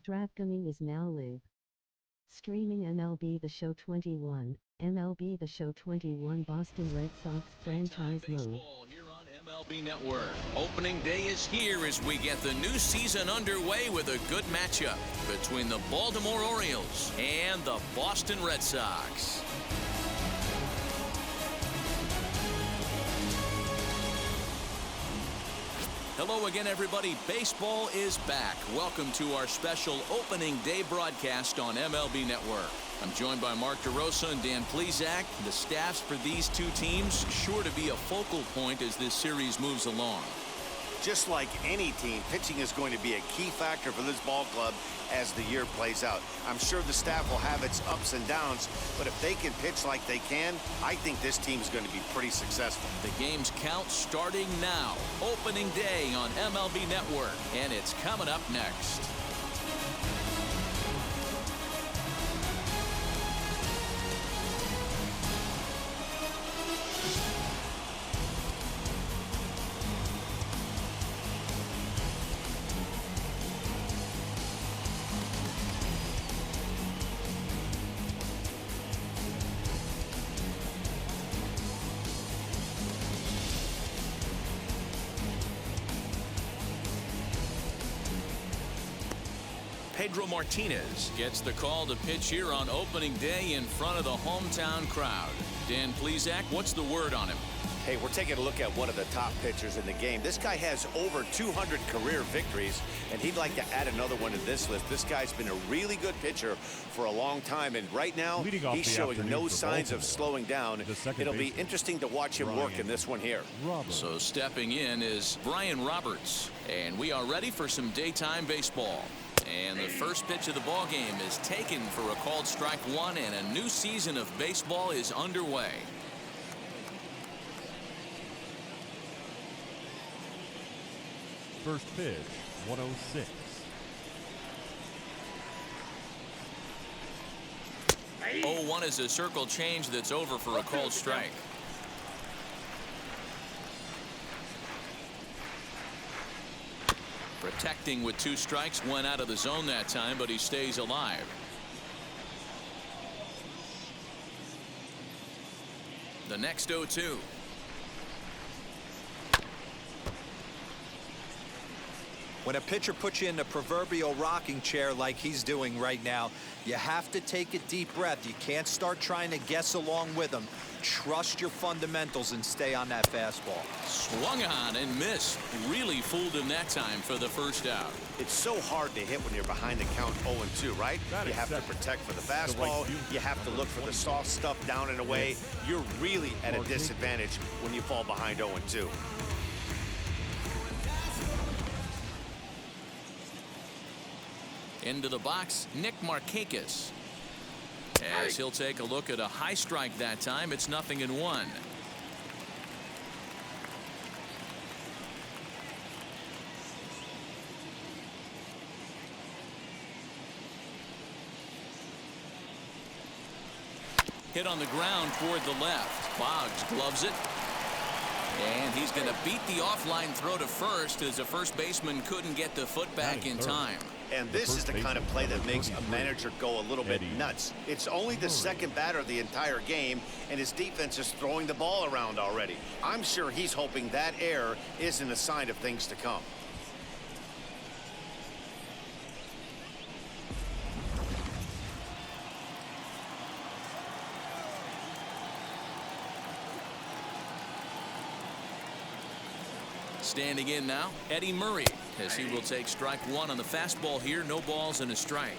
DraftKings is now live. Streaming MLB The Show 21, MLB The Show 21 Boston Red Sox franchise mode. Baseball here on MLB Network. Opening day is here as we get the new season underway with a good matchup between the Baltimore Orioles and the Boston Red Sox. Hello again, everybody. Baseball is back. Welcome to our special opening day broadcast on MLB Network. I'm joined by Mark DeRosa and Dan Plesac. The staffs for these two teams sure to be a focal point as this series moves along. Just like any team, pitching is going to be a key factor for this ball club as the year plays out. I'm sure the staff will have its ups and downs, but if they can pitch like they can, I think this team is going to be pretty successful. The game's count starting now. Opening day on MLB Network, and it's coming up next. Pedro Martinez gets the call to pitch here on opening day in front of the hometown crowd. Dan Plesac, what's the word on him? Hey, we're taking a look at one of the top pitchers in the game. This guy has over 200 career victories, and he'd like to add another one to this list. This guy's been a really good pitcher for a long time, and right now he's showing no signs of slowing down. It'll be interesting to watch him work in this one here. So stepping in is Brian Roberts, and we are ready for some daytime baseball. And the first pitch of the ball game is taken for a called strike one, and a new season of baseball is underway. First pitch, 106. 0-1 is a circle change that's over for a called strike. Protecting with two strikes, went out of the zone that time, but he stays alive. The next 0-2. When a pitcher puts you in the proverbial rocking chair like he's doing right now, you have to take a deep breath. You can't start trying to guess along with him. Trust your fundamentals and stay on that fastball. Swung on and missed. Really fooled him that time for the first out. It's so hard to hit when you're behind the count 0-2, right? You have to protect for the fastball. You have to look for the soft stuff down and away. You're really at a disadvantage when you fall behind 0-2. Into the box, Nick Markakis. As he'll take a look at a high strike that time, it's 0-1. Hit on the ground toward the left. Boggs gloves it. And he's going to beat the offline throw to first as the first baseman couldn't get the foot back in time. And this is the kind of play that makes a manager go a little bit nuts. It's only the second batter of the entire game, and his defense is throwing the ball around already. I'm sure he's hoping that error isn't a sign of things to come. Standing in now, Eddie Murray, as he will take strike one on the fastball here. No balls and a strike.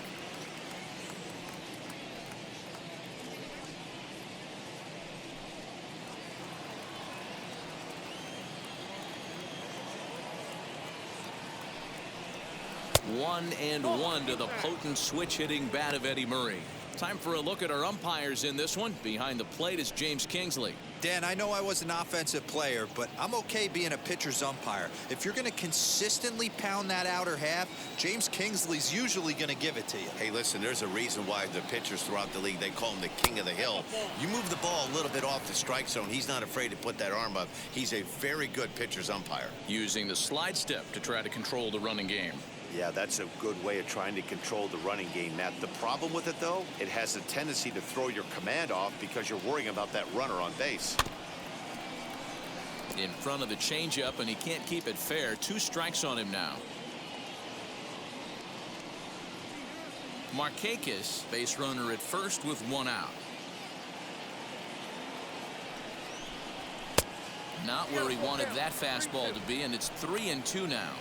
One and one to the potent switch-hitting bat of Eddie Murray. Time for a look at our umpires in this one. Behind the plate is James Kingsley. Dan, I know I was an offensive player, but I'm okay being a pitcher's umpire. If you're going to consistently pound that outer half, James Kingsley's usually going to give it to you. Hey, listen, there's a reason why the pitchers throughout the league, they call him the king of the hill. You move the ball a little bit off the strike zone, he's not afraid to put that arm up. He's a very good pitcher's umpire. Using the slide step to try to control the running game. Yeah, that's a good way of trying to control the running game, Matt. The problem with it, though, it has a tendency to throw your command off because you're worrying about that runner on base. In front of the changeup, and he can't keep it fair. 2 strikes on him now. Markakis, base runner at first with 1 out. Not where he wanted that fastball to be, and it's 3-2 now.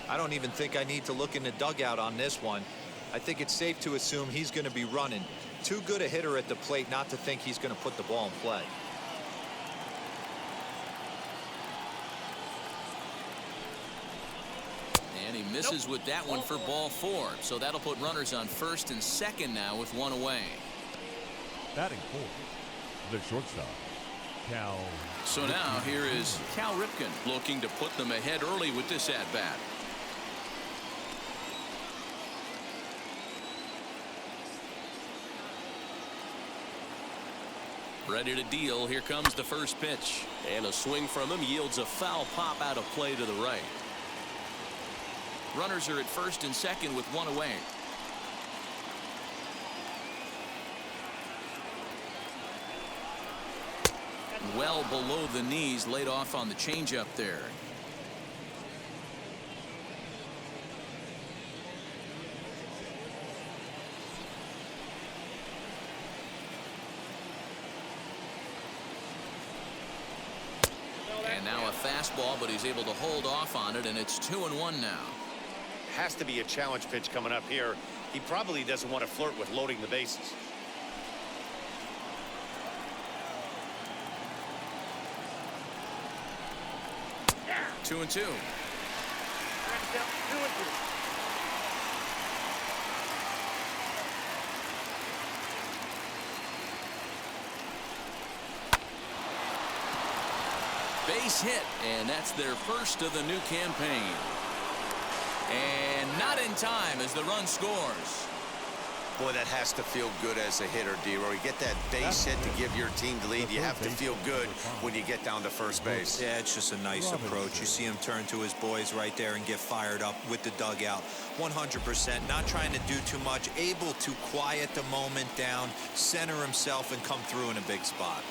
I don't even think I need to look in the dugout on this one. I think it's safe to assume he's going to be running. Too good a hitter at the plate not to think he's going to put the ball in play. And he misses with that one for ball 4. So that'll put runners on first and second now with 1 away. Batting fourth, the shortstop, Cal. So now here is Cal Ripken looking to put them ahead early with this at-bat. Ready to deal. Here comes the first pitch. And a swing from him yields a foul pop out of play to the right. Runners are at first and second with 1 away. Well below the knees, laid off on the changeup there. And now a fastball, but he's able to hold off on it, and it's 2-1 now. Has to be a challenge pitch coming up here. He probably doesn't want to flirt with loading the bases. Two and two. Base hit, and that's their first of the new campaign. And not in time as the run scores. Boy, that has to feel good as a hitter, D-Roy. You get that base hit to give your team the lead. You have to feel good when you get down to first base. Yeah, it's just a nice approach. You see him turn to his boys right there and get fired up with the dugout. 100%, not trying to do too much, able to quiet the moment down, center himself, and come through in a big spot.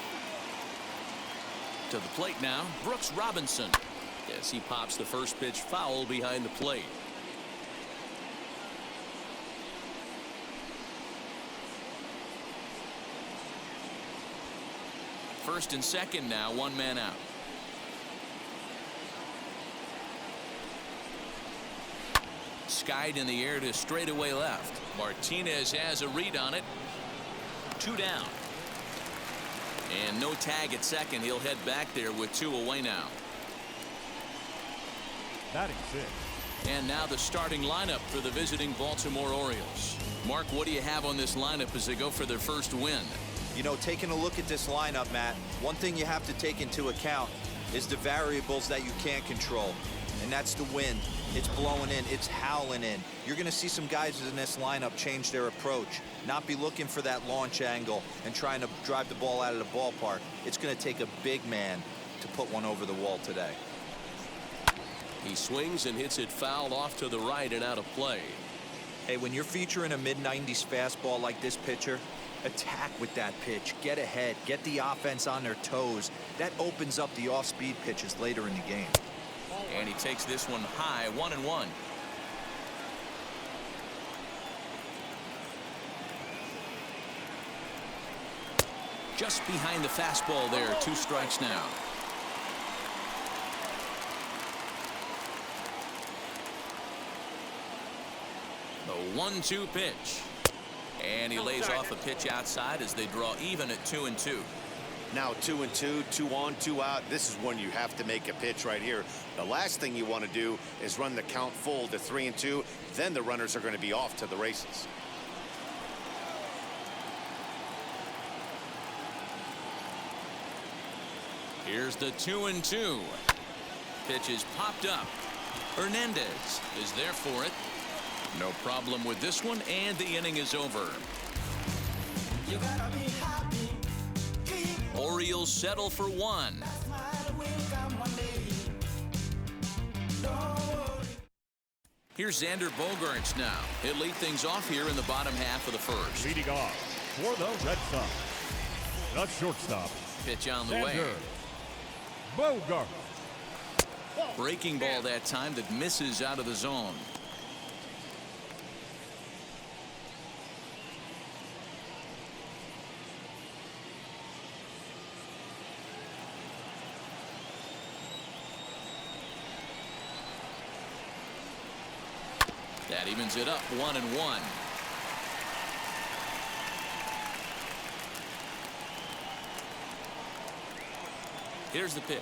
To the plate now, Brooks Robinson. Yes, he pops the first pitch foul behind the plate. First and second now, 1 man out. Skied in the air to straightaway left. Martinez has a read on it. 2 down. And no tag at second. He'll head back there with 2 away now. Batting six. And now the starting lineup for the visiting Baltimore Orioles. Mark, what do you have on this lineup as they go for their first win? You know, taking a look at this lineup, Matt, one thing you have to take into account is the variables that you can't control, and that's the wind. It's blowing in, it's howling in. You're going to see some guys in this lineup change their approach, not be looking for that launch angle and trying to drive the ball out of the ballpark. It's going to take a big man to put one over the wall today. He swings and hits it foul off to the right and out of play. Hey, when you're featuring a mid-90s fastball like this pitcher, attack with that pitch, get ahead, get the offense on their toes. That opens up the off-speed pitches later in the game. And he takes this one high, 1-1. Just behind the fastball there, 2 strikes now. The 1-2 pitch. And he lays off a pitch outside as they draw even at 2-2. Now 2-2, 2 on, 2 out. This is when you have to make a pitch right here. The last thing you want to do is run the count full to 3-2. Then the runners are going to be off to the races. Here's the 2-2. Pitch is popped up. Hernandez is there for it. No problem with this one, and the inning is over. Orioles settle for 1. Here's Xander Bogaerts now. He'll lead things off here in the bottom half of the first. Leading off for the Red Sox, the shortstop. Pitch on the way. Xander Bogaerts. Breaking ball that time that misses out of the zone. That evens it up 1-1. Here's the pitch.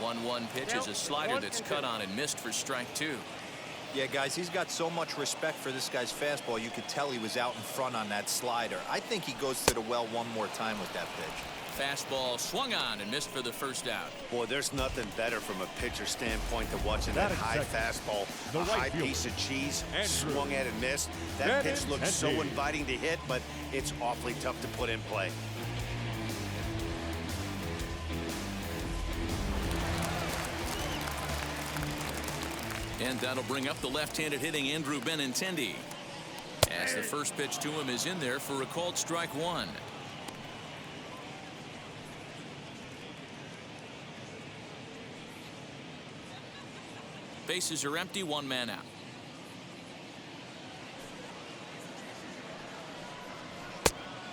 1-1 pitch is a slider that's cut on and missed for strike 2. Yeah, guys, he's got so much respect for this guy's fastball. You could tell he was out in front on that slider. I think he goes to the well one more time with that pitch. Fastball swung on and missed for the first out. Boy, there's nothing better from a pitcher standpoint than watching that high fastball, a high piece of cheese, swung at and missed. That pitch looks so inviting to hit, but it's awfully tough to put in play. And that'll bring up the left-handed hitting Andrew Benintendi, as the first pitch to him is in there for a called strike 1. Bases are empty, 1 man out.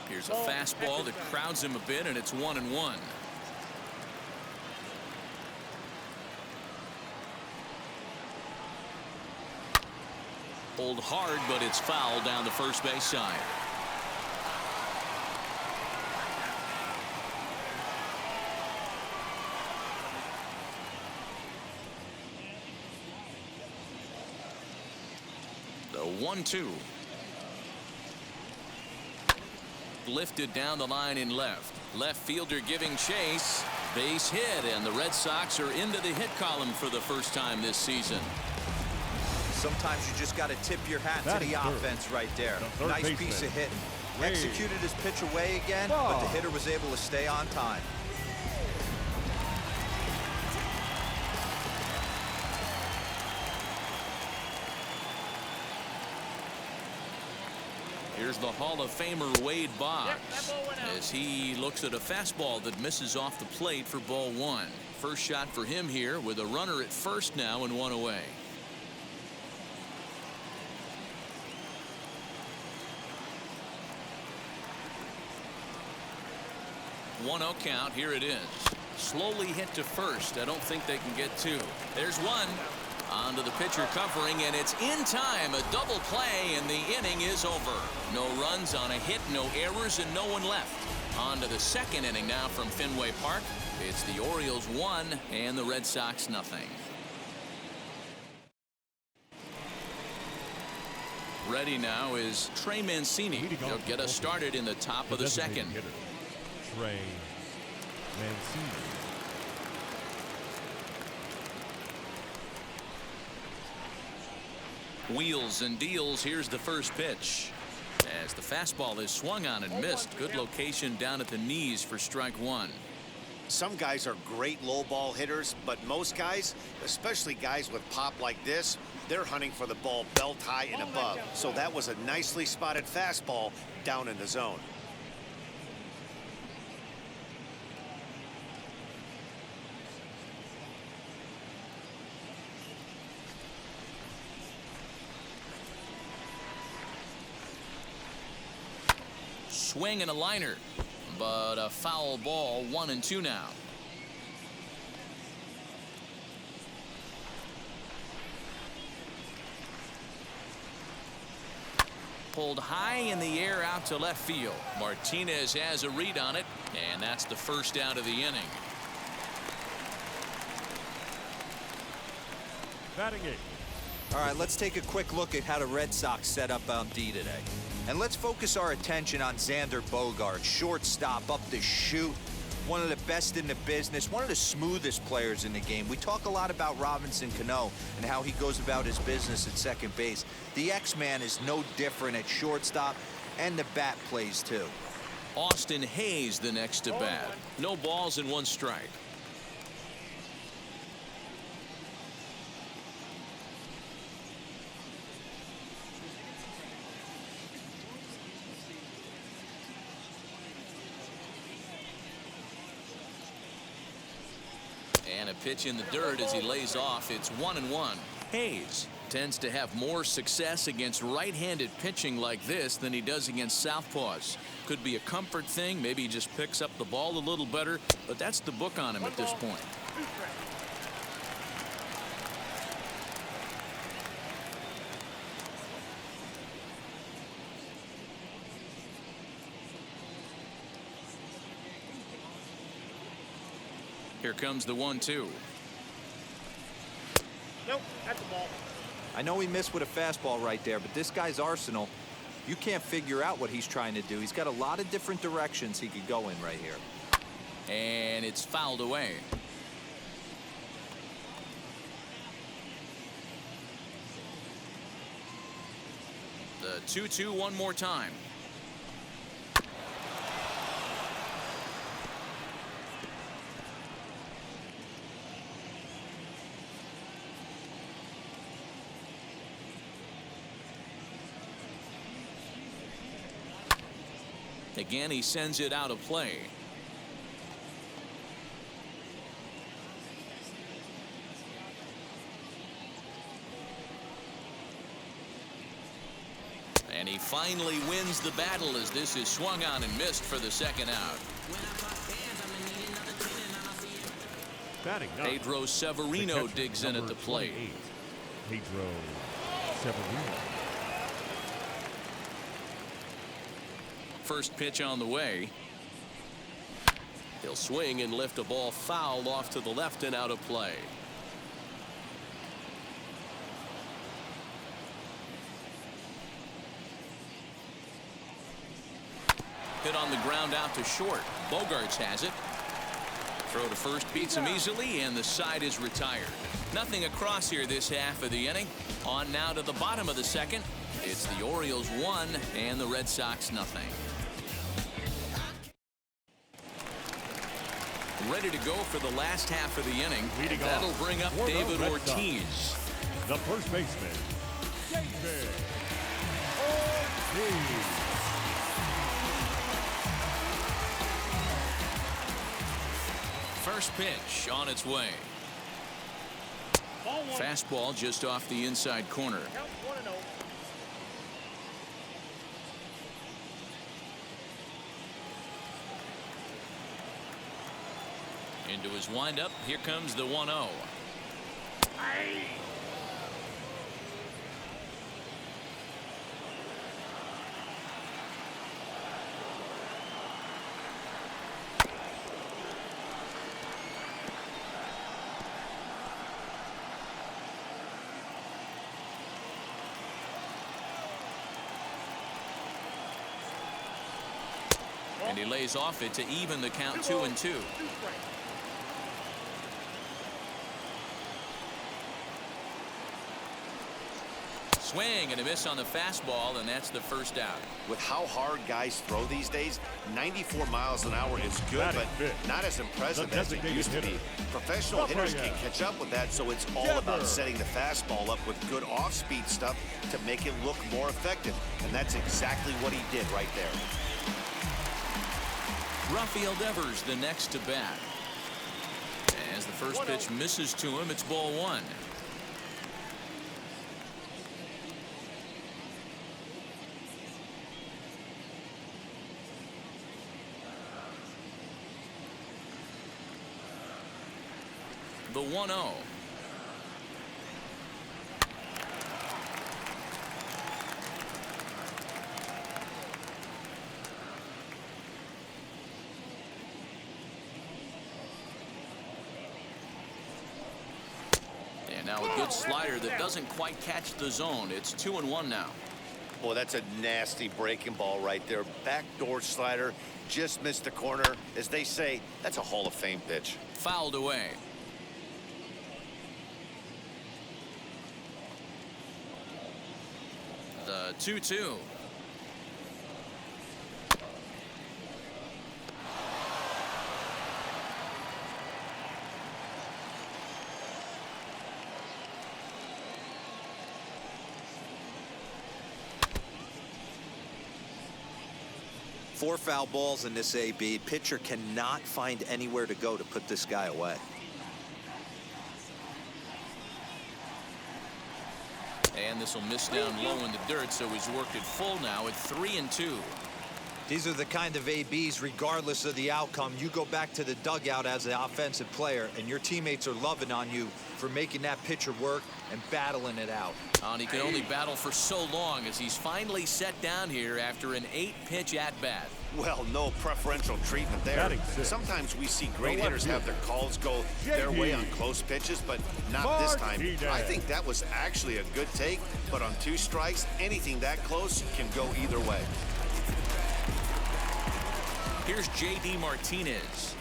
Here's a fastball that crowds him a bit, and it's 1-1. Pulled hard, but it's foul down the first base side. The 1-2. Lifted down the line in left. Left fielder giving chase. Base hit, and the Red Sox are into the hit column for the first time this season. Sometimes you just got to tip your hat to the offense right there. Nice piece of hitting. Executed his pitch away again, but the hitter was able to stay on time. Here's the Hall of Famer Wade Boggs as he looks at a fastball that misses off the plate for ball 1. First shot for him here with a runner at first now and 1 away. One 0 count. Here it is. Slowly hit to first. I don't think they can get 2. There's 1. Onto the pitcher covering, and it's in time. A double play, and the inning is over. No runs on a hit, no errors, and no one left. On to the second inning now from Fenway Park. It's the Orioles 1 and the Red Sox nothing. Ready now is Trey Mancini. He'll get us started in the top of the second. Trey Mancini. Wheels and deals. Here's the first pitch. As the fastball is swung on and missed. Good location down at the knees for strike 1. Some guys are great low ball hitters, but most guys, especially guys with pop like this, they're hunting for the ball belt high and above. So that was a nicely spotted fastball down in the zone. Swing and a liner, but a foul ball. 1-2 now. Pulled high in the air out to left field. Martinez has a read on it, and that's the first out of the inning. Batting 8. All right, let's take a quick look at how the Red Sox set up on D today. And let's focus our attention on Xander Bogaerts, shortstop, up the chute, one of the best in the business, one of the smoothest players in the game. We talk a lot about Robinson Cano and how he goes about his business at second base. The X-Man is no different at shortstop, and the bat plays too. Austin Hayes the next to bat. No balls and 1 strike. Pitch in the dirt as he lays off. It's 1-1. Hayes tends to have more success against right-handed pitching like this than he does against southpaws. Could be a comfort thing. Maybe he just picks up the ball a little better, but that's the book on him at this point. Here comes the 1-2. Nope, that's the ball. I know he missed with a fastball right there, but this guy's arsenal, you can't figure out what he's trying to do. He's got a lot of different directions he could go in right here. And it's fouled away. The 2-2 one more time. Again, he sends it out of play. And he finally wins the battle as this is swung on and missed for the second out. Batting ninth, Pedro Severino catcher, digs in at the plate. 28, Pedro Severino. First pitch on the way. He'll swing and lift a ball foul off to the left and out of play. Hit on the ground out to short. Bogarts has it. Throw to first beats him easily, and the side is retired. Nothing across here this half of the inning. On now to the bottom of the second. It's the Orioles 1 and the Red Sox nothing. Ready to go for the last half of the inning. That'll bring up David Ortiz. The first baseman, David Ortiz. First pitch on its way. Fastball just off the inside corner. Into his windup. Here comes the 1-0. And he lays off it to even the count 2-2. Swing and a miss on the fastball, and that's the first out. With how hard guys throw these days, 94 miles an hour is good, but not as impressive as it used to be. Professional hitters can catch up with that, so it's all about setting the fastball up with good off-speed stuff to make it look more effective, and that's exactly what he did right there. Rafael Devers the next to bat. As the first pitch misses to him, it's ball one. The 1-0. And now a good slider that doesn't quite catch the zone. It's 2-1 now. Boy, that's a nasty breaking ball right there. Backdoor slider, just missed the corner. As they say, that's a Hall of Fame pitch. Fouled away. The 2-2. Four foul balls in this AB. Pitcher cannot find anywhere to go to put this guy away. And this will miss down low in the dirt, so he's worked it full now at 3-2. These are the kind of ABs, regardless of the outcome, you go back to the dugout as an offensive player, and your teammates are loving on you for making that pitcher work and battling it out. And he can only battle for so long as he's finally set down here after an 8-pitch at-bat. Well, no preferential treatment there. Sometimes we see great hitters have their calls go their way on close pitches, but not this time. I think that was actually a good take, but on 2 strikes, anything that close can go either way. Here's J.D. Martinez.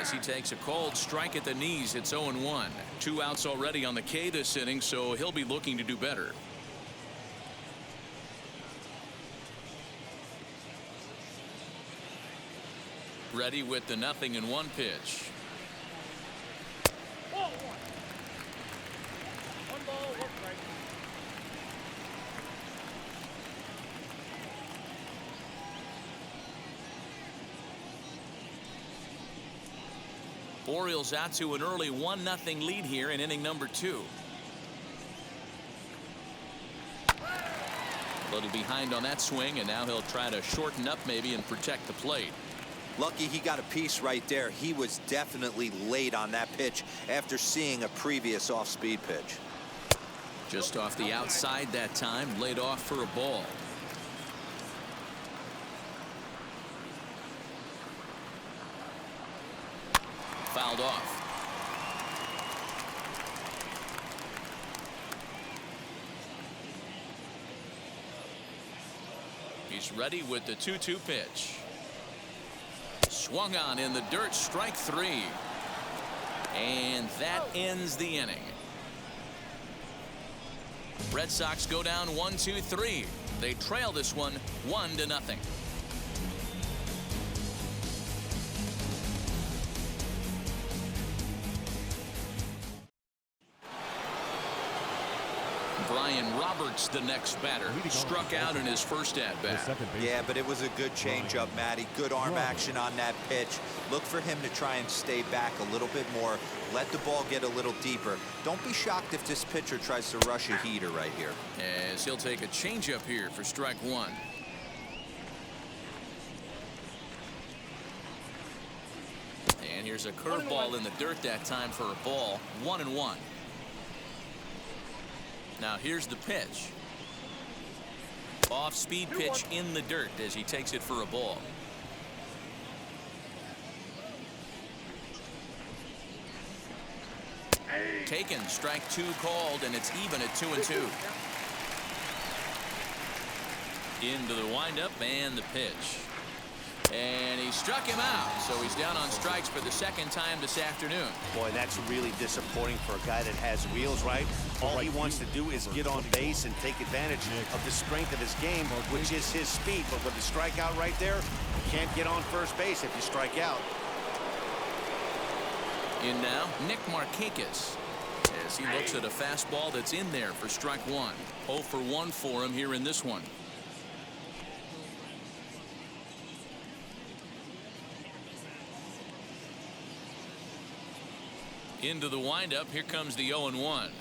As he takes a cold strike at the knees, it's 0-1. 2 outs already on the K this inning, so he'll be looking to do better. Ready with the 0-1 pitch. Ball 1. 1 ball, 1 strike. Orioles out to an early 1-0 lead here in inning number 2. A little behind on that swing, and now he'll try to shorten up maybe and protect the plate. Lucky he got a piece right there. He was definitely late on that pitch after seeing a previous off-speed pitch. Just off the outside that time, laid off for a ball. Fouled off. He's ready with the 2-2 pitch. Swung on in the dirt, strike 3. And that ends the inning. Red Sox go down 1-2-3. They trail this one 1-0. Brian Roberts, the next batter, struck out in his first at-bat. Yeah, but it was a good changeup, Matty. Good arm action on that pitch. Look for him to try and stay back a little bit more. Let the ball get a little deeper. Don't be shocked if this pitcher tries to rush a heater right here. As he'll take a changeup here for strike 1. And here's a curveball in the dirt that time for a ball. 1-1. Now here's the pitch. Off-speed pitch in the dirt as he takes it for a ball. Taken, strike 2 called, and it's even at 2-2. Into the windup and the pitch. And he struck him out, so he's down on strikes for the second time this afternoon. Boy, that's really disappointing for a guy that has wheels, right? All he wants to do is get on base and take advantage of the strength of his game, which is his speed. But with the strikeout right there, you can't get on first base if you strike out. In now, Nick Markakis, as he looks at a fastball that's in there for strike 1. 0 for 1 for him here in this one. Into the windup. Here comes the 0-1.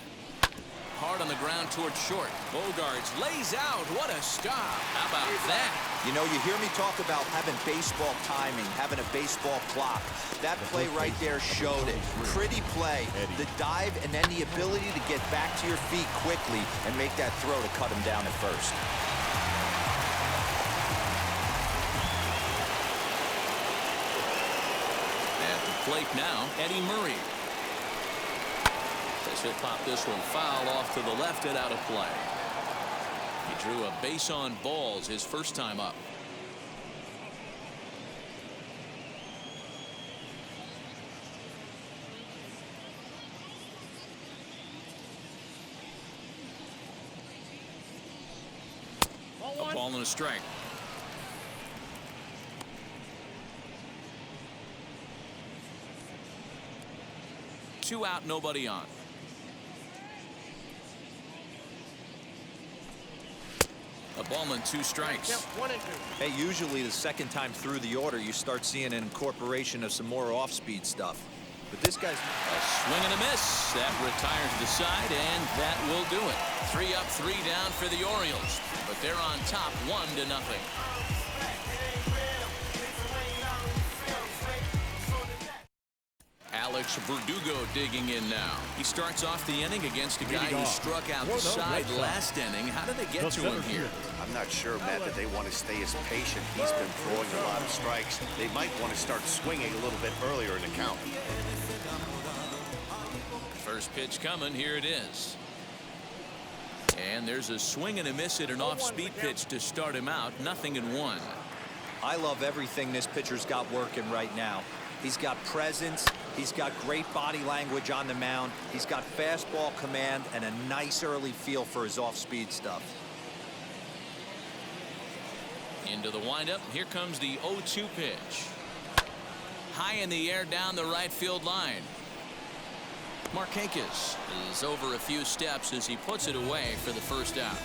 Hard on the ground towards short. Bogarts lays out. What a stop. How about that? You know, you hear me talk about having baseball timing, having a baseball clock. That play right there showed it. Pretty play. The dive and then the ability to get back to your feet quickly and make that throw to cut him down at first. At the plate now, Eddie Murray. He'll pop this one foul off to the left and out of play. He drew a base on balls his first time up. A ball and a strike. Two out, nobody on. A ball and 2 strikes. Yep, 1 and 2. Hey, usually the second time through the order, you start seeing an incorporation of some more off-speed stuff. But this guy's... A swing and a miss. That retires the side, and that will do it. 3 up, 3 down for the Orioles. But they're on top 1-0. Alex Verdugo digging in now. He starts off the inning against a guy who struck out the side last inning. How did they get to him here? I'm not sure, Matt, that they want to stay as patient. He's been throwing a lot of strikes. They might want to start swinging a little bit earlier in the count. First pitch coming. Here it is. And there's a swing and a miss at an off-speed pitch to start him out. 0-1. I love everything this pitcher's got working right now. He's got presence. He's got great body language on the mound. He's got fastball command and a nice early feel for his off-speed stuff. Into the windup. Here comes the 0-2 pitch. High in the air down the right field line. Markakis is over a few steps as he puts it away for the first out.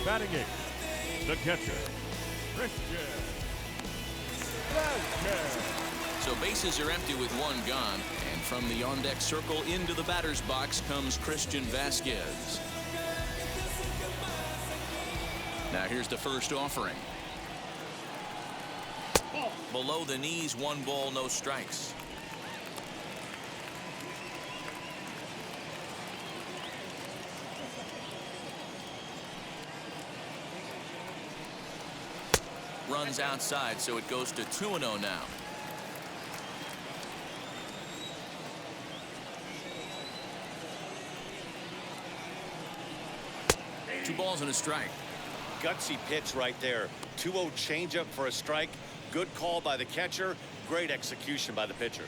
Batting eighth, the catcher, Christian Vasquez. So bases are empty with 1 gone, and from the on-deck circle into the batter's box comes Christian Vasquez. Now here's the first offering. Below the knees, 1 ball, no strikes. Runs outside, so it goes to 2-0 now. Two balls and a strike. Gutsy pitch right there. 2-0 changeup for a strike. Good call by the catcher. Great execution by the pitcher.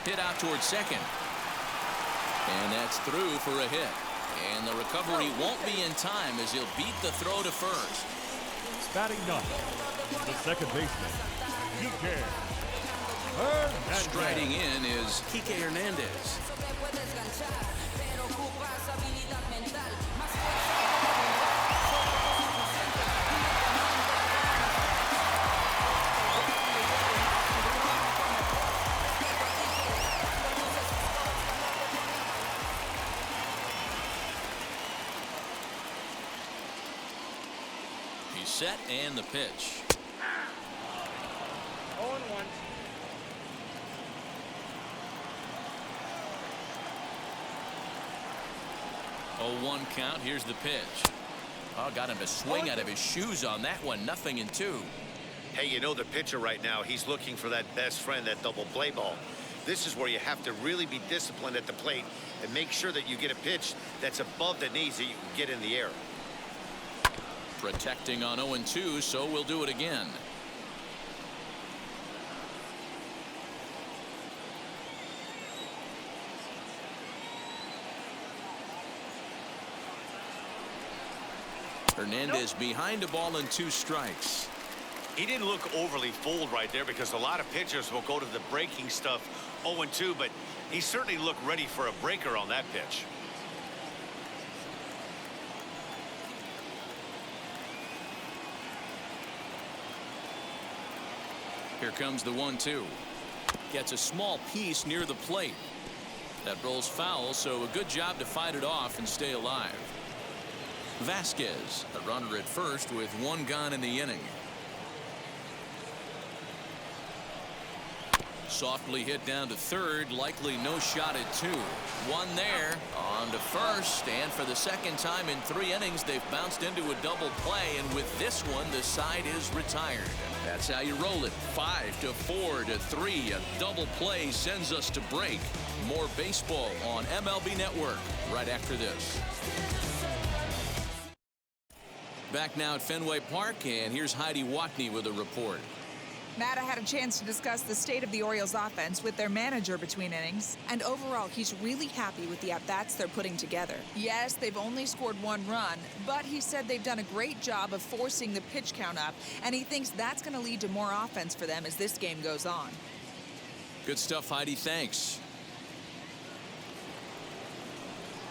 Hit out towards second. And that's through for a hit. And the recovery won't be in time as he'll beat the throw to first. Batting ninth, the second baseman, Kike Hernandez. Striding in is Kike Hernandez. He's set and the pitch. 0-1. Oh, 1 count. Here's the pitch. Oh, got him to swing out of his shoes on that one. 0-2. Hey, you know the pitcher right now, he's looking for that best friend, that double play ball. This is where you have to really be disciplined at the plate and make sure that you get a pitch that's above the knees that you can get in the air. Protecting on 0-2, so we'll do it again. Hernandez behind a ball and 2 strikes. He didn't look overly fooled right there because a lot of pitchers will go to the breaking stuff 0-2, but he certainly looked ready for a breaker on that pitch. Here comes the 1-2. Gets a small piece near the plate. That rolls foul, so a good job to fight it off and stay alive. Vasquez, a runner at first with 1 gone in the inning. Softly hit down to third, likely no shot at 2. 1 there, on to first, and for the second time in 3 innings, they've bounced into a double play, and with this one, the side is retired. That's how you roll it. 5-4 to 3. A double play sends us to break. More baseball on MLB Network right after this. Back now at Fenway Park, and here's Heidi Watney with a report. Matt, I had a chance to discuss the state of the Orioles offense with their manager between innings, and overall, he's really happy with the at-bats they're putting together. Yes, they've only scored 1 run, but he said they've done a great job of forcing the pitch count up, and he thinks that's going to lead to more offense for them as this game goes on. Good stuff, Heidi. Thanks.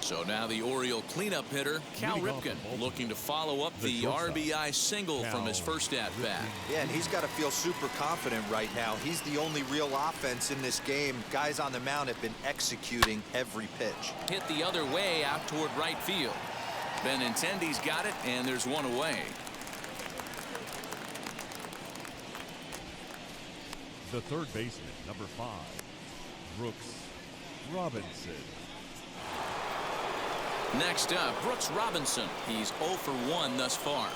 So now the Oriole cleanup hitter, Cal Ripken, looking to follow up the RBI single from his first at-bat. Yeah, and he's got to feel super confident right now. He's the only real offense in this game. Guys on the mound have been executing every pitch. Hit the other way out toward right field. Benintendi's got it, and there's one away. The third baseman, number 5, Brooks Robinson. Next up, Brooks Robinson. He's 0 for 1 thus far.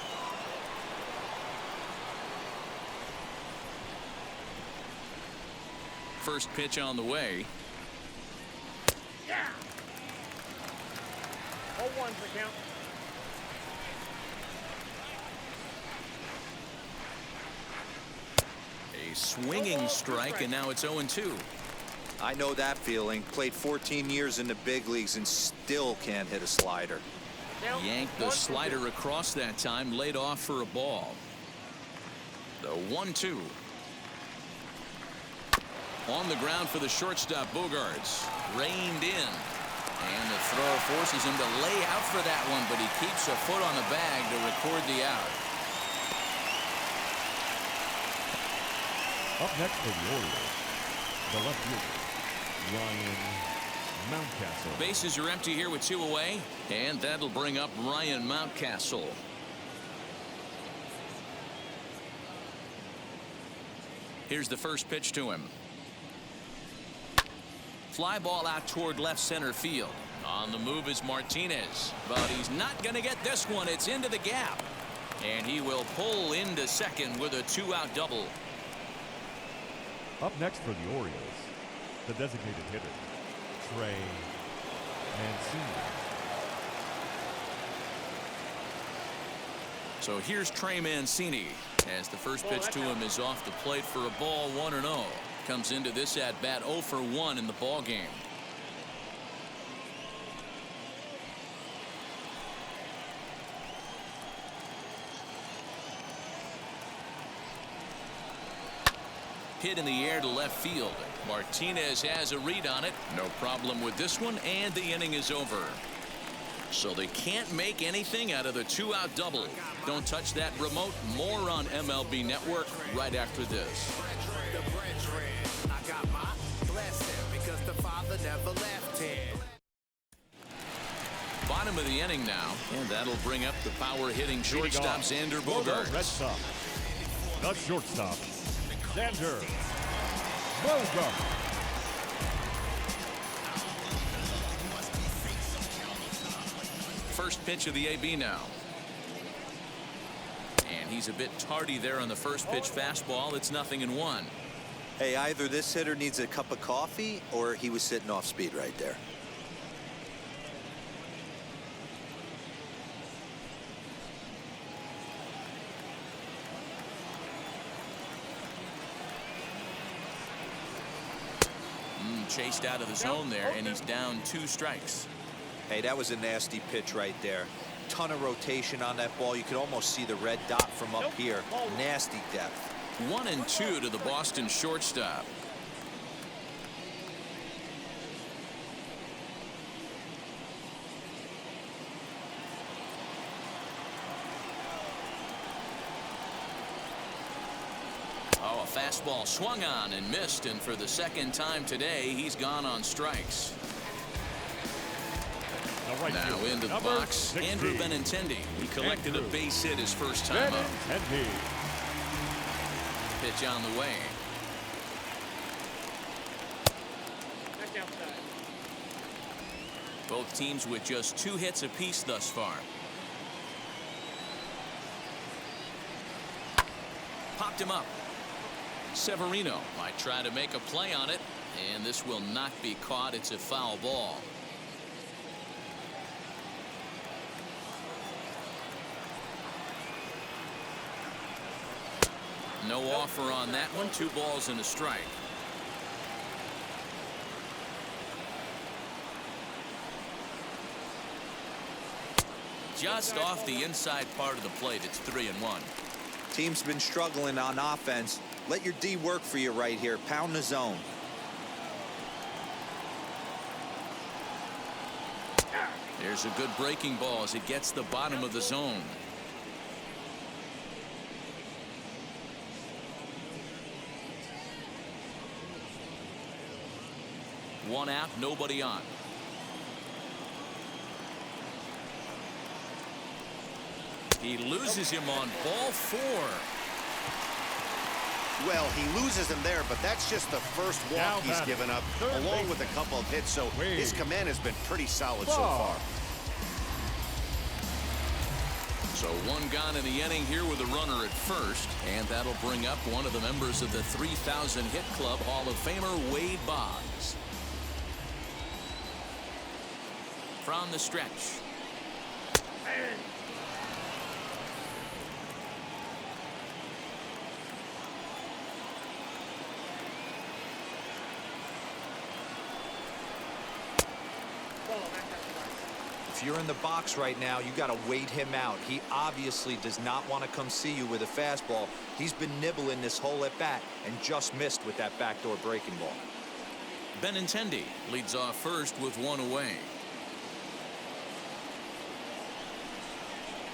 First pitch on the way. Yeah. 0-1 for count. A swinging strike, and now it's 0-2. I know that feeling. Played 14 years in the big leagues and still can't hit a slider. Yanked the slider across that time, laid off for a ball. The 1-2. On the ground for the shortstop, Bogarts. Reined in. And the throw forces him to lay out for that one, but he keeps a foot on the bag to record the out. Up next for the Orioles, the left fielder, Ryan Mountcastle. Bases are empty here with 2 away, and that'll bring up Ryan Mountcastle. Here's the first pitch to him. Fly ball out toward left center field. On the move is Martinez, but he's not going to get this one. It's into the gap, and he will pull into second with a 2-out double. Up next for the Orioles, the designated hitter, Trey Mancini. So here's Trey Mancini as the first pitch to him is off the plate for a ball, 1-0. Comes into this at bat 0 for 1 in the ball game. Hit in the air to left field. Martinez has a read on it. No problem with this one, and the inning is over. So they can't make anything out of the 2-out double. Don't touch that remote. More on MLB Network right after this. Bottom of the inning now, and that'll bring up the power hitting shortstop Xander Bogaerts. Red Sox, the shortstop, Xander Bogaerts. First pitch of the AB now. And he's a bit tardy there on the first pitch fastball. It's 0-1. Hey, either this hitter needs a cup of coffee or he was sitting off speed right there. Chased out of the zone there, and he's down 2 strikes. Hey, that was a nasty pitch right there. Ton of rotation on that ball. You could almost see the red dot from up here. Nasty depth. 1-2 to the Boston shortstop. Oh, a fastball swung on and missed, and for the second time today, he's gone on strikes. Now into the box, 16. Andrew Benintendi. He collected a base hit his first time up. Pitch on the way. Both teams with just 2 hits apiece thus far. Popped him up. Severino might try to make a play on it, and this will not be caught. It's a foul ball. No offer on that one. 2 balls and a strike. Just off the inside part of the plate. It's 3-1. Team's been struggling on offense. Let your D work for you right here. Pound the zone. There's a good breaking ball as it gets the bottom of the zone. One out, nobody on. He loses him on ball 4. Well, he loses him there, but that's just the first walk he's given up, along with a couple of hits, so his command has been pretty solid so far. So one gone in the inning here with a runner at first, and that'll bring up one of the members of the 3,000 hit club, Hall of Famer Wade Boggs. From the stretch. If you're in the box right now, you got to wait him out. He obviously does not want to come see you with a fastball. He's been nibbling this whole at bat and just missed with that backdoor breaking ball. Benintendi leads off first with one away.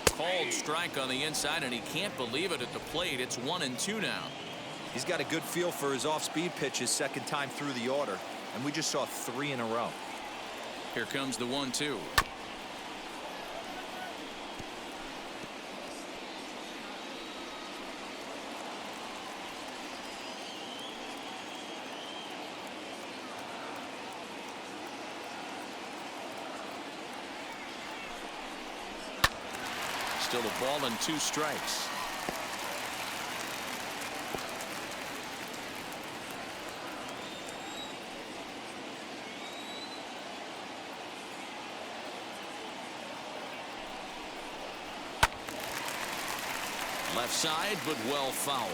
Called strike on the inside, and he can't believe it at the plate. It's 1-2 now. He's got a good feel for his off-speed pitches second time through the order, and we just saw 3 in a row. Here comes the 1-2. Still a ball and 2 strikes. Left side, but well foul.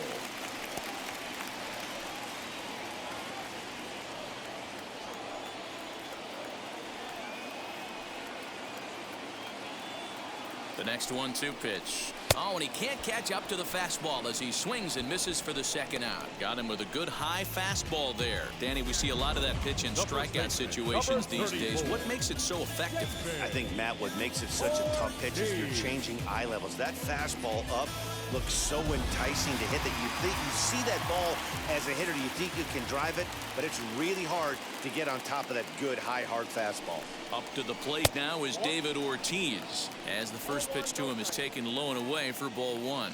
The next 1-2 pitch. Oh, and he can't catch up to the fastball as he swings and misses for the second out. Got him with a good high fastball there. Danny, we see a lot of that pitch in strikeout situations these days. What makes it so effective? I think, Matt, what makes it such a tough pitch is you're changing eye levels. That fastball up looks so enticing to hit that you think you see that ball as a hitter, you think you can drive it, but it's really hard to get on top of that good high hard fastball. Up to the plate now is David Ortiz, as the first pitch to him is taken low and away for ball 1.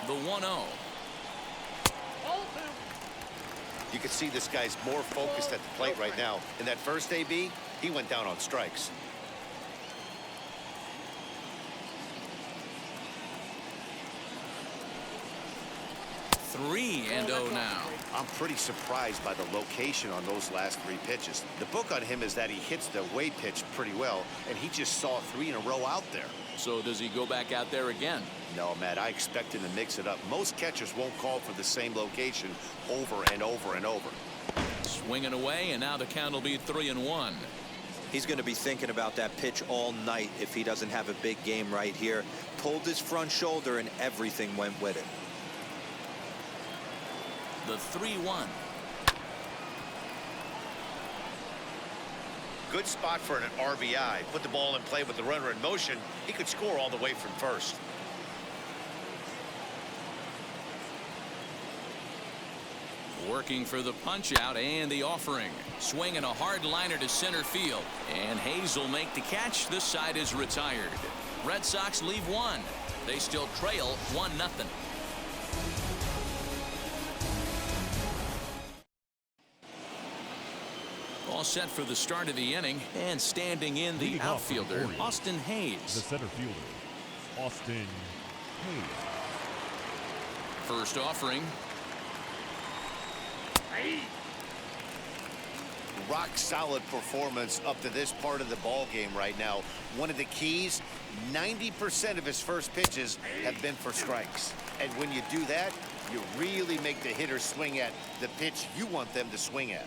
The 1-0. You can see this guy's more focused at the plate right now. In that first AB, he went down on strikes. Three and 0 now. I'm pretty surprised by the location on those last 3 pitches. The book on him is that he hits the way pitch pretty well, and he just saw 3 in a row out there. So does he go back out there again? No, Matt, I expect him to mix it up. Most catchers won't call for the same location over and over and over. Swinging away, and now the count will be 3-1. He's going to be thinking about that pitch all night if he doesn't have a big game right here. Pulled his front shoulder, and everything went with it. The 3-1. Good spot for an RBI. Put the ball in play with the runner in motion. He could score all the way from first. Working for the punch out and the offering. Swinging a hard liner to center field. And Hayes will make the catch. This side is retired. Red Sox leave 1. They still trail 1-0. All set for the start of the inning, and standing in the outfielder, Austin Hayes. The center fielder, Austin Hayes. First offering. Rock solid performance up to this part of the ball game right now. One of the keys, 90% of his first pitches have been for strikes. And when you do that, you really make the hitter swing at the pitch you want them to swing at.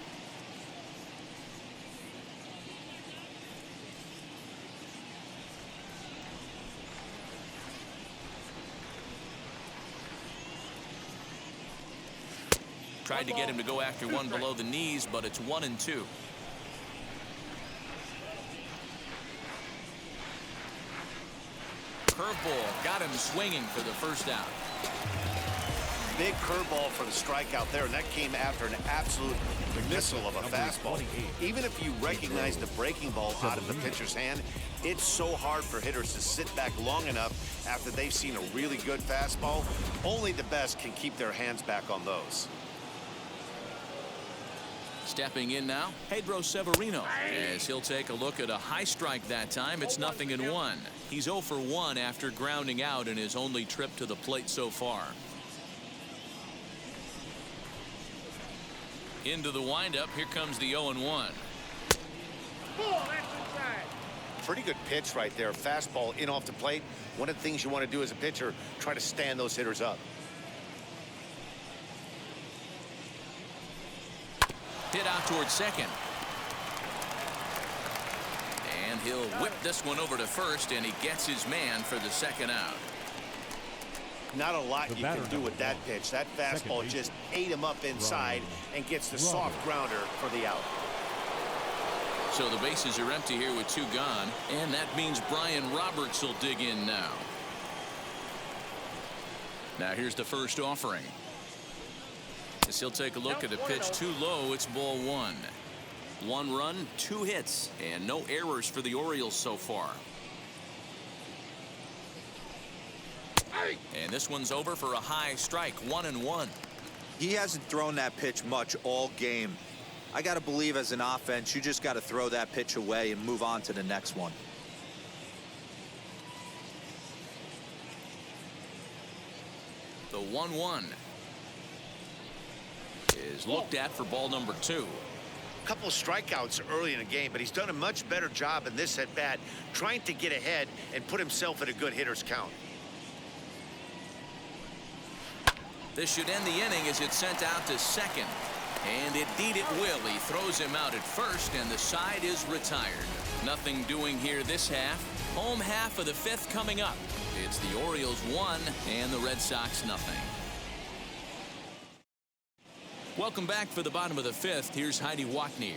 Tried to get him to go after one below the knees, but it's 1-2. Curveball got him swinging for the first out. Big curveball for the strikeout there, and that came after an absolute missile of a fastball. Even if you recognize the breaking ball out of the pitcher's hand, it's so hard for hitters to sit back long enough after they've seen a really good fastball. Only the best can keep their hands back on those. Stepping in now, Pedro Severino, as he'll take a look at a high strike that time. It's 0-1. He's 0 for 1 after grounding out in his only trip to the plate so far. Into the windup, here comes the 0-1. Pretty good pitch right there. Fastball in off the plate. One of the things you want to do as a pitcher, try to stand those hitters up. Hit out towards second. And he'll whip this one over to first, and he gets his man for the second out. Not a lot you can do with that pitch. That fastball just ate him up inside and gets the soft grounder for the out. So the bases are empty here with 2 gone, and that means Brian Roberts will dig in now. Now here's the first offering. As he'll take a look at a pitch too low, it's ball 1. 1 run, 2 hits, and no errors for the Orioles so far. And this one's over for a high strike, 1-1. He hasn't thrown that pitch much all game. I got to believe as an offense, you just got to throw that pitch away and move on to the next one. The 1-1 is looked at for ball number 2. A couple of strikeouts early in the game, but he's done a much better job in this at bat, trying to get ahead and put himself at a good hitter's count. This should end the inning as it's sent out to second. And indeed it will. He throws him out at first, and the side is retired. Nothing doing here this half. Home half of the 5th coming up. It's the Orioles 1 and the Red Sox nothing. Welcome back for the bottom of the 5th. Here's Heidi Watney.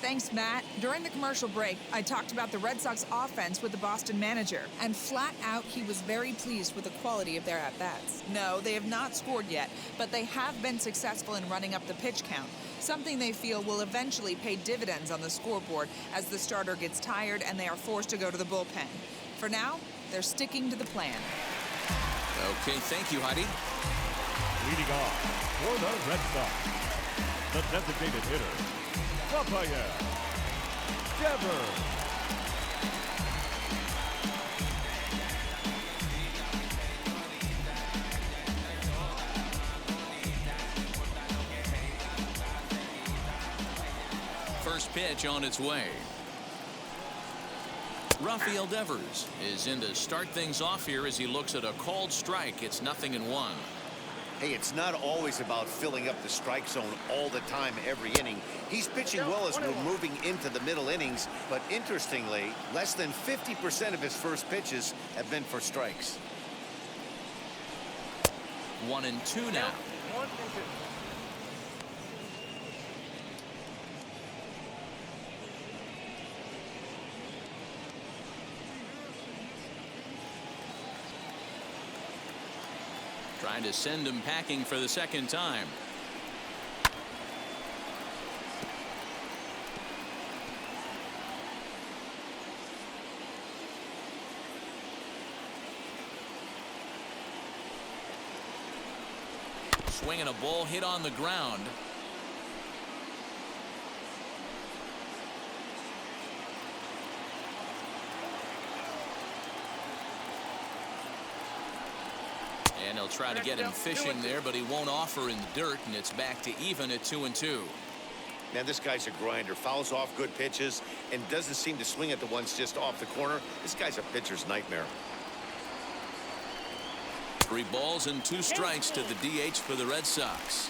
Thanks, Matt. During the commercial break, I talked about the Red Sox offense with the Boston manager, and flat out, he was very pleased with the quality of their at-bats. No, they have not scored yet, but they have been successful in running up the pitch count, something they feel will eventually pay dividends on the scoreboard as the starter gets tired and they are forced to go to the bullpen. For now, they're sticking to the plan. Okay, thank you, Heidi. Leading off for the Red Sox, the designated hitter, Rafael Devers. First pitch on its way. Rafael Devers is in to start things off here as he looks at a called strike. It's 0-1. Hey, it's not always about filling up the strike zone all the time every inning. He's pitching well as we're moving into the middle innings, but interestingly, less than 50% of his first pitches have been for strikes. 1-2 now. 1-2. Trying to send him packing for the second time. Swinging a ball hit on the ground. And he'll try to get him fishing there, but he won't offer in the dirt, and it's back to even at 2-2. Man, this guy's a grinder. Fouls off good pitches and doesn't seem to swing at the ones just off the corner. This guy's a pitcher's nightmare. 3 balls and 2 strikes to the DH for the Red Sox.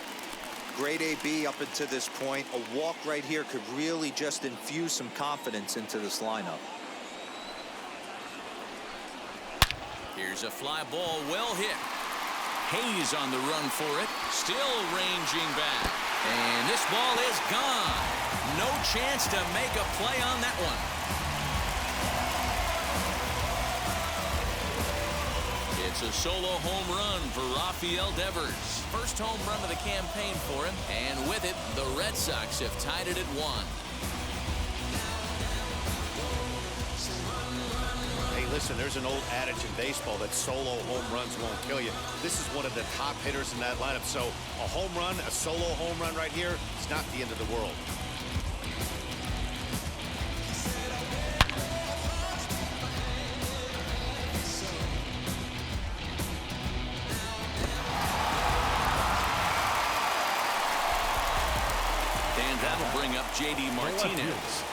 Great AB up until this point. A walk right here could really just infuse some confidence into this lineup. Here's a fly ball, well hit. Hayes on the run for it. Still ranging back. And this ball is gone. No chance to make a play on that one. It's a solo home run for Rafael Devers. First home run of the campaign for him. And with it, the Red Sox have tied it at 1. Hey, listen, there's an old adage in baseball that solo home runs won't kill you. This is one of the top hitters in that lineup. So a home run, a solo home run right here, it's not the end of the world. And that'll bring up J.D. Martinez.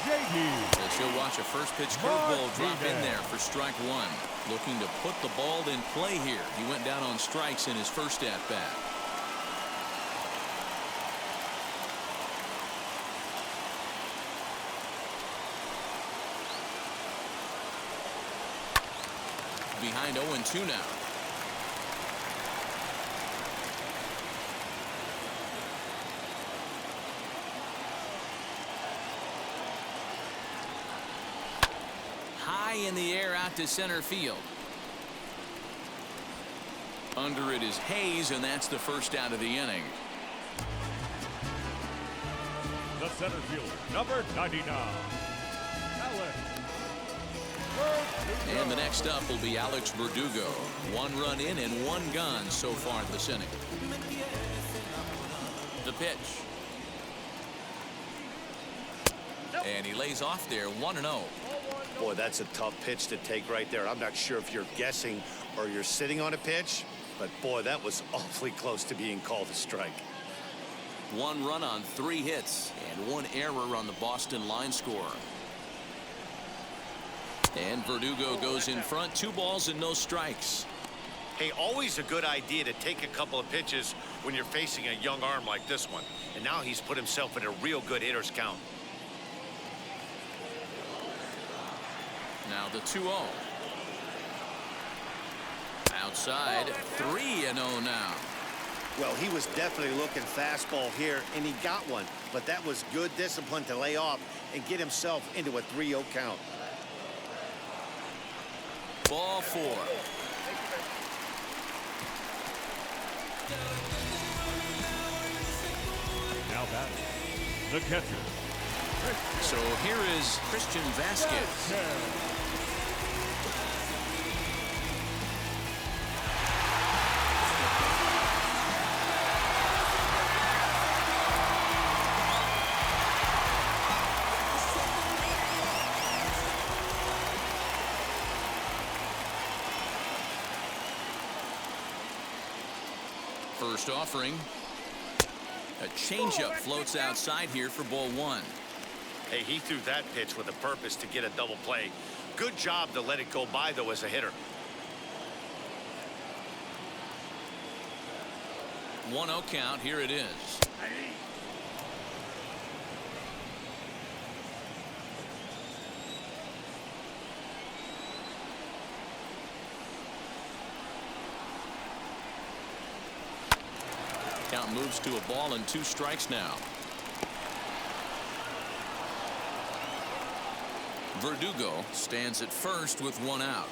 As he'll watch a first pitch curveball drop in there for strike 1. Looking to put the ball in play here. He went down on strikes in his first at-bat. Behind 0-2 now. High in the air out to center field. Under it is Hayes, and that's the first out of the inning. The center fielder, number 99, Alex. And the next up will be Alex Verdugo. 1 run in and 1 gone so far this inning. The pitch. And he lays off there 1-0. Boy, that's a tough pitch to take right there. I'm not sure if you're guessing or you're sitting on a pitch, but boy, that was awfully close to being called a strike. 1 run on 3 hits and 1 error on the Boston line score. And Verdugo goes in front. 2 balls and no strikes. Hey, always a good idea to take a couple of pitches when you're facing a young arm like this one. And now he's put himself in a real good hitter's count. Now the 2-0. Outside, 3-0 now. Well, he was definitely looking fastball here, and he got one. But that was good discipline to lay off and get himself into a 3-0 count. Ball 4. Now batting, the catcher. So here is Christian Vasquez. First offering. A changeup floats outside here for ball 1. Hey, he threw that pitch with a purpose to get a double play. Good job to let it go by, though, as a hitter. 1-0 count. Here it is. Count moves to a ball and 2 strikes now. Verdugo stands at first with 1 out.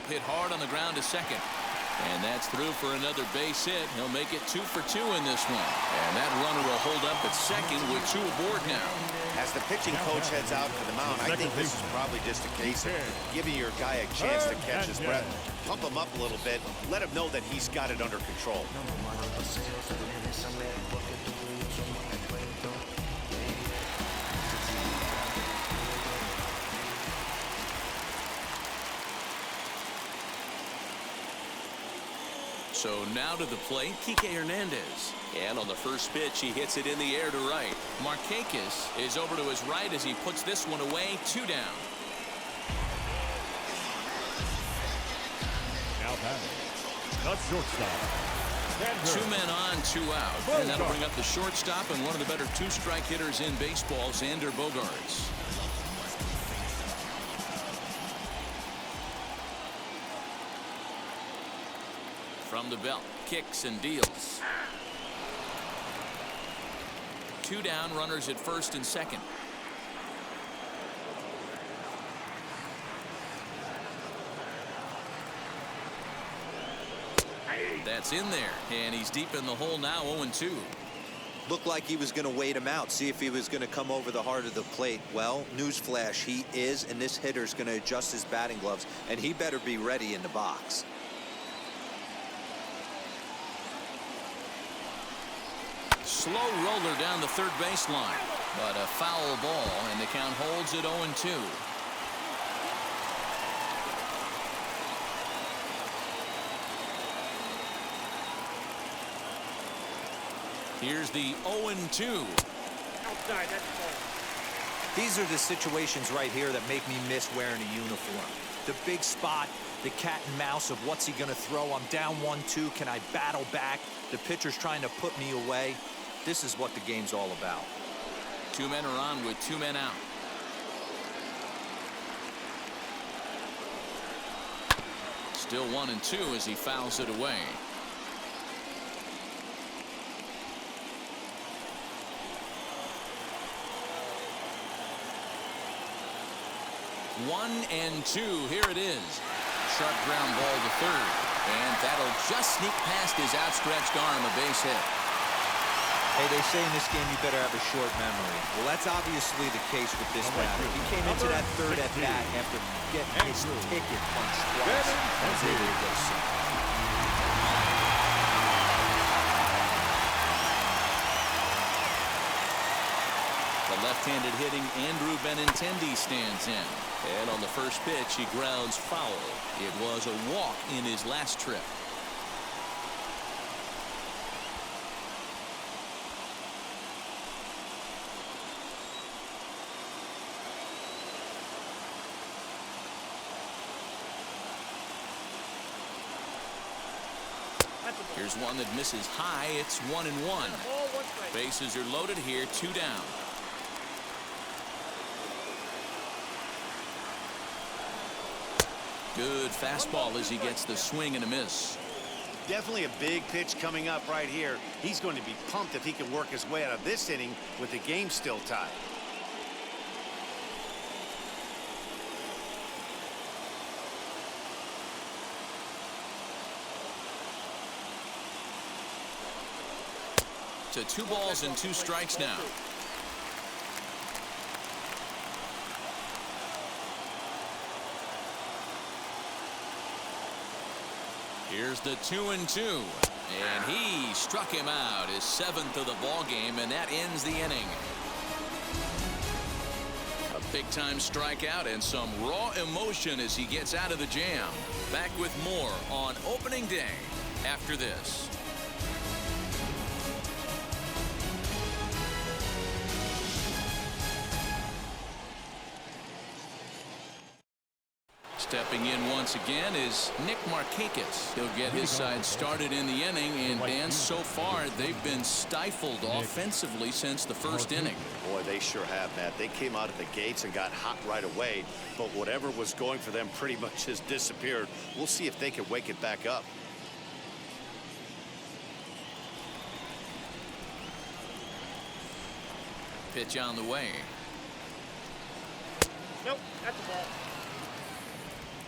Hit hard on the ground to second. And that's through for another base hit. He'll make it 2 for 2 in this one. And that runner will hold up at second with 2 aboard now. As the pitching coach heads out to the mound, I think this is probably just a case of giving your guy a chance to catch his breath. Pump him up a little bit. Let him know that he's got it under control. So now to the plate, Kike Hernandez. And on the first pitch, he hits it in the air to right. Marquez is over to his right as he puts this one away. 2 down. Now batting, the shortstop. 2 men on, 2 out. And that'll bring up the shortstop and one of the better 2-strike hitters in baseball, Xander Bogaerts. From the belt, kicks and deals. 2 down, runners at first and second. That's in there, and he's deep in the hole now, 0-2. Looked like he was going to wait him out, see if he was going to come over the heart of the plate. Well, newsflash, he is, and this hitter's going to adjust his batting gloves, and he better be ready in the box. Slow roller down the third baseline, but a foul ball, and the count holds at 0-2. Here's the 0-2. Outside, that's ball. These are the situations right here that make me miss wearing a uniform. The big spot, the cat and mouse of what's he going to throw. I'm down 1-2. Can I battle back? The pitcher's trying to put me away. This is what the game's all about. 2 men are on with 2 men out. Still 1-2 as he fouls it away. 1-2. Here it is. Sharp ground ball to third. And that'll just sneak past his outstretched arm, a base hit. Hey, they say in this game you better have a short memory. Well, that's obviously the case with this batter. He came into that third at bat after getting his ticket punched twice. And ready to go see. The left-handed hitting Andrew Benintendi stands in. And on the first pitch, he grounds foul. It was a walk in his last trip. Here's one that misses high. It's 1-1. Bases are loaded here, 2 down. Good fastball as he gets the swing and a miss. Definitely a big pitch coming up right here. He's going to be pumped if he can work his way out of this inning with the game still tied. To 2 balls and 2 strikes now. Here's the 2-2, and he struck him out, his 7th of the ball game, and that ends the inning. A big-time strikeout and some raw emotion as he gets out of the jam. Back with more on opening day after this. Stepping in once again is Nick Markakis. He'll get his side started in the inning, and Dan, so far they've been stifled offensively since the first inning. Boy, they sure have, Matt. They came out of the gates and got hot right away, but whatever was going for them pretty much has disappeared. We'll see if they can wake it back up. Pitch on the way. Nope, that's a ball.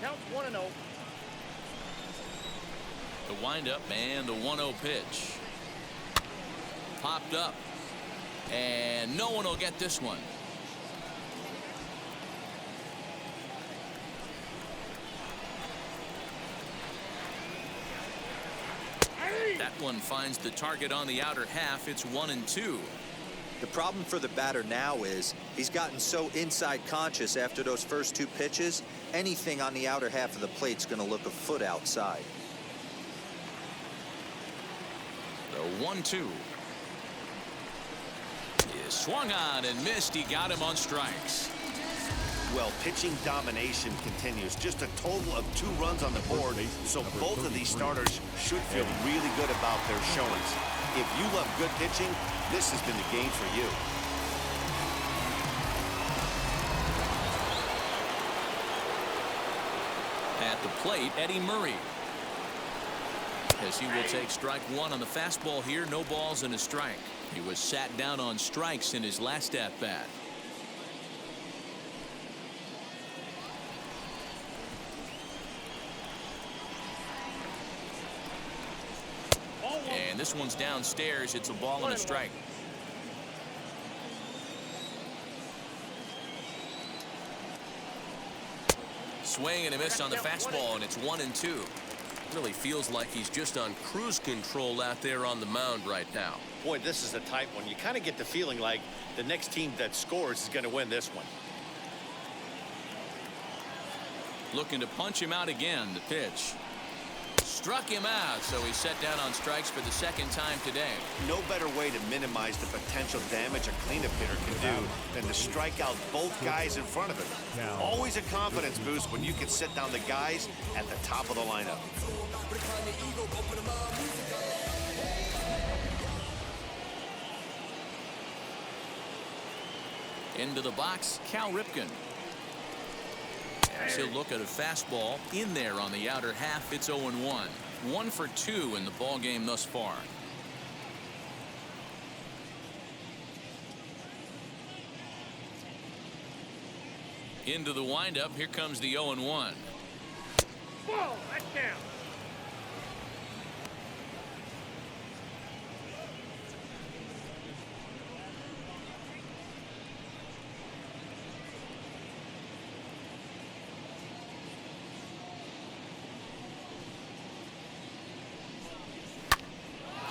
Count 1-0. The windup and the 1-0 pitch. Popped up. And no one will get this one. That one finds the target on the outer half. It's 1-2. The problem for the batter now is he's gotten so inside conscious after those first 2 pitches, anything on the outer half of the plate's going to look a foot outside. The 1-2 is swung on and missed. He got him on strikes. Well, pitching domination continues. Just a total of 2 runs on the board, so both of these starters should feel really good about their showings. If you love good pitching, this has been the game for you. At the plate, Eddie Murray. as he will take strike one on the fastball here. No balls and a strike. He was sat down on strikes in his last at bat. And this one's downstairs. It's a ball and a strike. Swing and a miss on the fastball, and it's 1-2. Really feels like he's just on cruise control out there on the mound right now. Boy, this is a tight one. You kind of get the feeling like the next team that scores is going to win this one. Looking to punch him out again. The pitch struck him out, so he's set down on strikes for the second time today. No better way to minimize the potential damage a cleanup hitter can do than to strike out both guys in front of him. Always a confidence boost when you can set down the guys at the top of the lineup. Into the box, Cal Ripken. He'll look at a fastball in there on the outer half. It's 0-1. 1 for 2 in the ball game thus far. Into the windup. Here comes the 0-1. Whoa, that's down.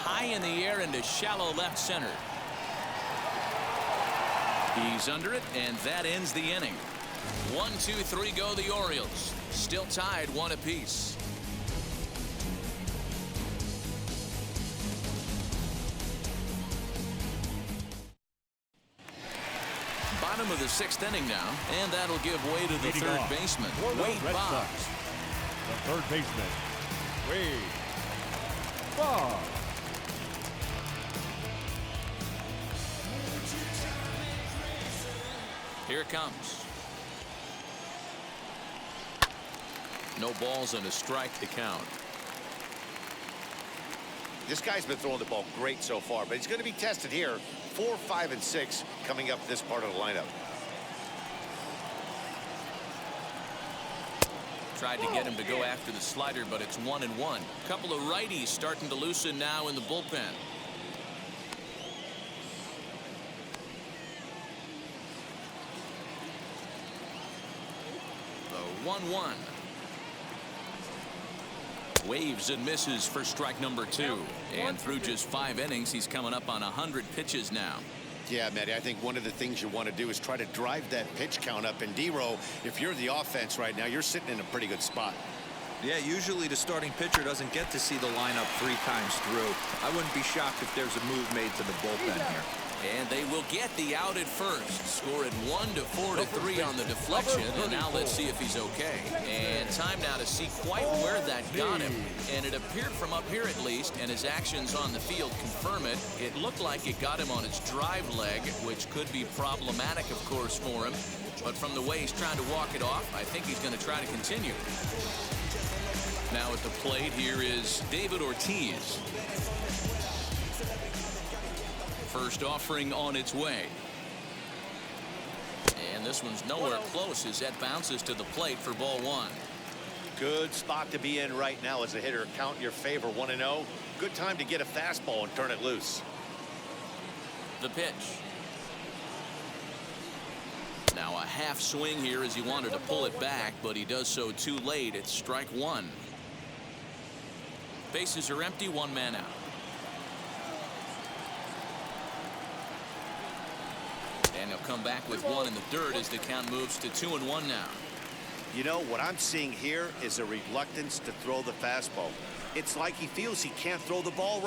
High in the air into shallow left center. He's under it, and that ends the inning. 1, 2, 3 go the Orioles. Still tied 1 apiece. Bottom of the 6th inning now, and that'll give way to the Leading third off baseman, for the Wade Red Boggs. Sox, the third baseman, Wade Boggs. Here it comes. No balls and a strike to count. This guy's been throwing the ball great so far, but he's going to be tested here. 4, 5, and 6 coming up this part of the lineup. Tried to get him to go after the slider, but it's 1-1. Couple of righties starting to loosen now in the bullpen. The 1-1. Waves and misses for strike number 2. And through just 5 innings, he's coming up on 100 pitches now. Yeah, Matty, I think one of the things you want to do is try to drive that pitch count up. And D-Row, if you're the offense right now, you're sitting in a pretty good spot. Yeah, usually the starting pitcher doesn't get to see the lineup 3 times through. I wouldn't be shocked if there's a move made to the bullpen here. And they will get the out at first. Score it 1-4-3 on the deflection. And now let's see if he's okay. And time now to see quite where that got him. And it appeared from up here at least, and his actions on the field confirm it. It looked like it got him on his drive leg, which could be problematic, of course, for him. But from the way he's trying to walk it off, I think he's going to try to continue. Now at the plate, here is David Ortiz. First offering on its way. And this one's nowhere close as that bounces to the plate for ball 1. Good spot to be in right now as a hitter. Count your favor 1-0. Good time to get a fastball and turn it loose. The pitch. Now a half swing here as he wanted to pull it back, but he does so too late. It's strike 1. Bases are empty, 1 man out. And he'll come back with 1 in the dirt as the count moves to 2-1 now. You know, what I'm seeing here is a reluctance to throw the fastball. It's like he feels he can't throw the ball right.